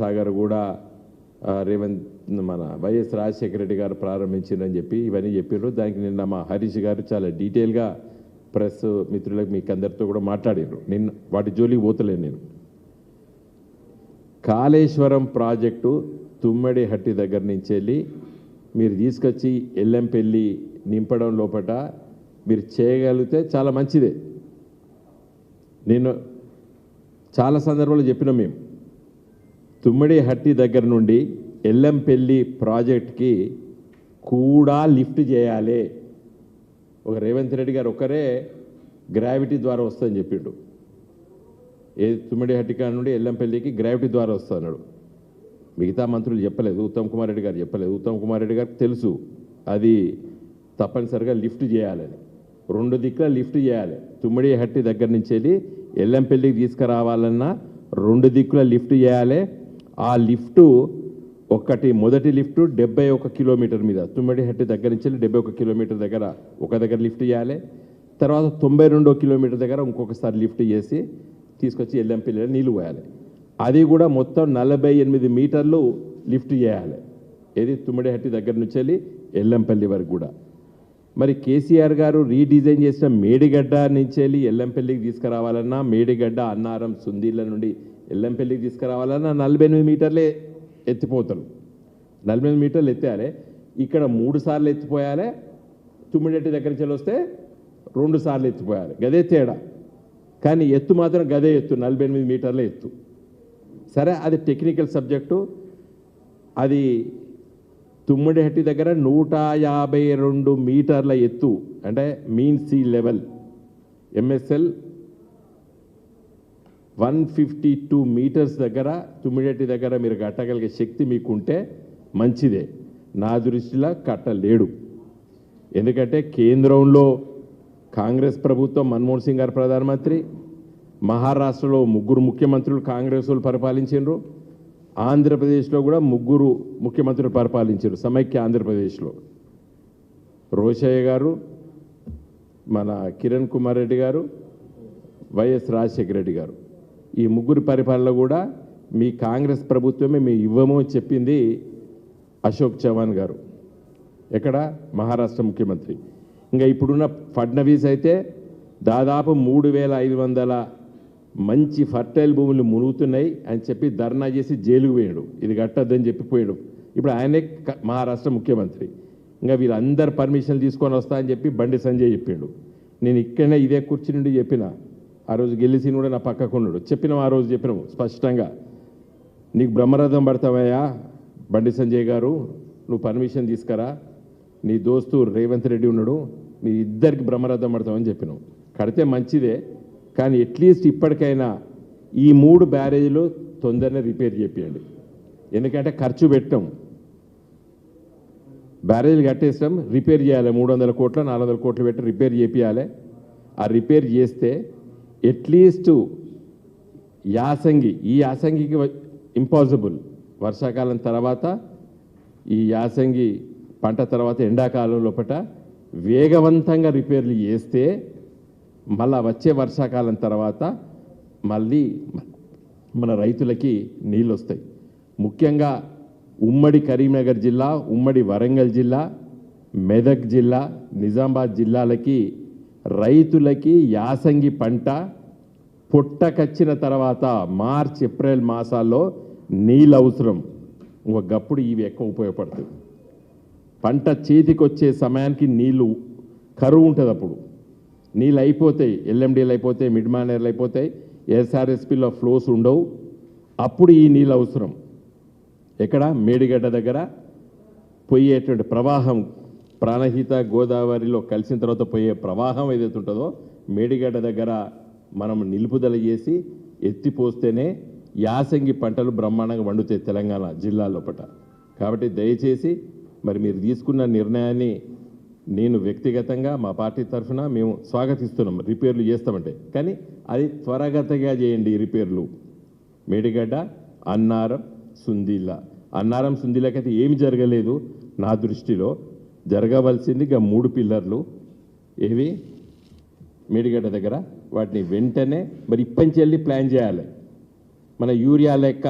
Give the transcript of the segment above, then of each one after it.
సాగర్ కూడా రేవంత్ మన వైఎస్ రాజశేఖర రెడ్డి గారు ప్రారంభించిందని చెప్పి ఇవన్నీ చెప్పారు. దానికి నిన్న మా హరీష్ గారు చాలా డీటెయిల్గా ప్రెస్ మిత్రులకు మీకు అందరితో కూడా మాట్లాడారు. నిన్న వాటి జోలికి పోతలేను నేను. కాళేశ్వరం ప్రాజెక్టు తుమ్మడి హట్టి దగ్గర నుంచి వెళ్ళి మీరు తీసుకొచ్చి ఎల్లంపల్లి నింపడం లోపల మీరు చేయగలిగితే చాలా మంచిదే. నేను చాలా సందర్భాల్లో చెప్పినాం మేము, తుమ్మడి హట్టి దగ్గర నుండి ఎల్లంపల్లి ప్రాజెక్ట్కి కూడా లిఫ్ట్ చేయాలి. ఒక రేవంత్ రెడ్డి గారు ఒకరే గ్రావిటీ ద్వారా వస్తుందని చెప్పిండు. ఏది తుమ్మడి హట్టి కాడ నుండి ఎల్లంపల్లికి గ్రావిటీ ద్వారా వస్తున్నాడు. మిగతా మంత్రులు చెప్పలేదు, ఉత్తమ్ కుమార్ రెడ్డి గారు చెప్పలేదు. ఉత్తమ్ కుమార్ రెడ్డి గారికి తెలుసు అది తప్పనిసరిగా లిఫ్ట్ చేయాలని. 2 దిక్కుల లిఫ్ట్ చేయాలి. తుమ్మడి హట్టి దగ్గర నుంచి వెళ్ళి ఎల్లంపల్లికి తీసుకురావాలన్నా 2 దిక్కుల లిఫ్ట్ చేయాలి. ఆ లిఫ్టు మొదటి లిఫ్టు 71 కిలోమీటర్ మీద, తుమ్మడి హట్టి దగ్గర నుంచి 71 కిలోమీటర్ దగ్గర ఒక దగ్గర లిఫ్ట్ చేయాలి. తర్వాత 92 కిలోమీటర్ దగ్గర ఇంకొకసారి లిఫ్ట్ చేసి తీసుకొచ్చి ఎల్లంపల్లిలో నీళ్ళు పోయాలి. అది కూడా మొత్తం 48 మీటర్లు లిఫ్ట్ చేయాలి. ఏది తుమ్మడి హట్టి దగ్గర నుంచి వెళ్ళి ఎల్లంపల్లి వరకు కూడా. మరి కేసీఆర్ గారు రీడిజైన్ చేసిన మేడిగడ్డ నుంచి వెళ్ళి ఎల్లంపల్లికి తీసుకురావాలన్నా, మేడిగడ్డ అన్నారం సుందీళ్ళ నుండి ఎల్లంపల్లికి తీసుకురావాలన్నా 48 మీటర్లే ఎత్తిపోతారు. 48 మీటర్లు ఎత్తేయాలి. ఇక్కడ 3 సార్లు ఎత్తిపోయాలి. తుమ్మిడెట్టి దగ్గర నుంచి వస్తే 2 సార్లు ఎత్తిపోయాలి. గదే తేడా. కానీ ఎత్తు మాత్రం గదే ఎత్తు, 48 మీటర్ల ఎత్తు. సరే, అది టెక్నికల్ సబ్జెక్టు. అది తుమ్మిడిహట్టి దగ్గర 152 మీటర్ల ఎత్తు, అంటే mean sea level. MSL 152 metres దగ్గర తుమ్మిడిహట్టి దగ్గర మీరు కట్టగలిగే శక్తి మీకుంటే మంచిదే. నా దృష్టిలో కట్టలేడు. ఎందుకంటే కేంద్రంలో కాంగ్రెస్ ప్రభుత్వం, మన్మోహన్ సింగ్ గారు ప్రధానమంత్రి, మహారాష్ట్రలో 3 ముఖ్యమంత్రులు కాంగ్రెస్ వాళ్ళు పరిపాలించారు. ఆంధ్రప్రదేశ్లో కూడా 3 ముఖ్యమంత్రులు పరిపాలించారు సమైక్య ఆంధ్రప్రదేశ్లో. రోషయ్య గారు, మన కిరణ్ కుమార్ రెడ్డి గారు, వైఎస్ రాజశేఖర రెడ్డి గారు. ఈ 3 పరిపాలన కూడా మీ కాంగ్రెస్ ప్రభుత్వమే మేము ఇవ్వము చెప్పింది అశోక్ చవాన్ గారు, ఎక్కడ మహారాష్ట్ర ముఖ్యమంత్రి. ఇంకా ఇప్పుడున్న ఫడ్నవీస్ అయితే దాదాపు 3500 మంచి ఫర్టైల్ భూములు మునుగుతున్నాయి అని చెప్పి ధర్నా చేసి జైలుకు పోయాడు. ఇది కట్టద్దని చెప్పిపోయాడు. ఇప్పుడు ఆయనే మహారాష్ట్ర ముఖ్యమంత్రి. ఇంకా వీళ్ళందరూ పర్మిషన్లు తీసుకొని వస్తా అని చెప్పి బండి సంజయ్ చెప్పిండు. నేను ఇక్కడనే ఇదే కూర్చుని నుండి చెప్పిన. ఆ రోజు గెలిచిన కూడా నా పక్కకున్నాడు. చెప్పినాం, ఆ రోజు చెప్పినాము స్పష్టంగా, నీకు బ్రహ్మరథం పడతావయ్యా బండి సంజయ్ గారు, నువ్వు పర్మిషన్ తీసుకురా, నీ దోస్తు రేవంత్ రెడ్డి ఉన్నాడు, మీ ఇద్దరికి బ్రహ్మరథం పడతామని చెప్పినాం. కడితే మంచిదే, కానీ అట్లీస్ట్ ఇప్పటికైనా ఈ 3 బ్యారేజీలు తొందరనే రిపేర్ చేయండి. ఎందుకంటే ఖర్చు పెట్టాం, బ్యారేజీలు కట్టేస్తాం, రిపేర్ చేయాలి. 300 కోట్ల 400 కోట్లు పెట్టి రిపేర్ చేయాలి. ఆ రిపేర్ చేస్తే అట్లీస్ట్ ఈ యాసంగికి ఇంపాసిబుల్. వర్షాకాలం తర్వాత ఈ యాసంగి పంట తర్వాత ఎండాకాలం లోపల వేగవంతంగా రిపేర్లు చేస్తే మళ్ళా వచ్చే వర్షాకాలం తర్వాత మళ్ళీ మన రైతులకి నీళ్ళు వస్తాయి. ముఖ్యంగా ఉమ్మడి కరీంనగర్ జిల్లా, ఉమ్మడి వరంగల్ జిల్లా, మెదక్ జిల్లా, నిజామాబాద్ జిల్లాలకి రైతులకి యాసంగి పంట పుట్టకచ్చిన తర్వాత మార్చ్ ఏప్రిల్ మాసాల్లో నీళ్ళు అవసరం. ఒకప్పుడు ఇవి ఎక్కువ ఉపయోగపడుతుంది. పంట చేతికి వచ్చే సమయానికి నీళ్ళు కరువు ఉంటుంది. అప్పుడు నీళ్ళు అయిపోతాయి, LMDలు అయిపోతాయి, మిడ్ మానేర్లు అయిపోతాయి, SRSPలో ఫ్లోస్ ఉండవు. అప్పుడు ఈ నీళ్ళు అవసరం. ఎక్కడ మేడిగడ్డ దగ్గర పోయేటువంటి ప్రవాహం, ప్రాణహిత గోదావరిలో కలిసిన తర్వాత పోయే ప్రవాహం ఏదైతే ఉంటుందో మేడిగడ్డ దగ్గర మనం నిలుపుదల చేసి ఎత్తిపోస్తేనే యాసంగి పంటలు బ్రహ్మాండంగా వండుతాయి తెలంగాణ జిల్లా లోపల. కాబట్టి దయచేసి మరి మీరు తీసుకున్న నిర్ణయాన్ని నేను వ్యక్తిగతంగా మా పార్టీ తరఫున మేము స్వాగతిస్తున్నాం. రిపేర్లు చేస్తామంటే, కానీ అది త్వరగతిగా చేయండి. రిపేర్లు మేడిగడ్డ, అన్నారం, సుందీళ్ళ. అన్నారం సుందీళ్ళకైతే ఏమి జరగలేదు నా దృష్టిలో. జరగవలసింది ఇక 3 పిల్లర్లు ఏవి మేడిగడ్డ దగ్గర, వాటిని వెంటనే మరి ఇప్పటి నుంచి వెళ్ళి ప్లాన్ చేయాలి. మన యూరియా లెక్క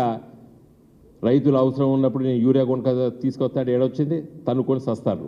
రైతులు అవసరం ఉన్నప్పుడు నేను యూరియా కొనుక తీసుకొస్తాడు ఏడొచ్చింది తనుకొని సస్తారు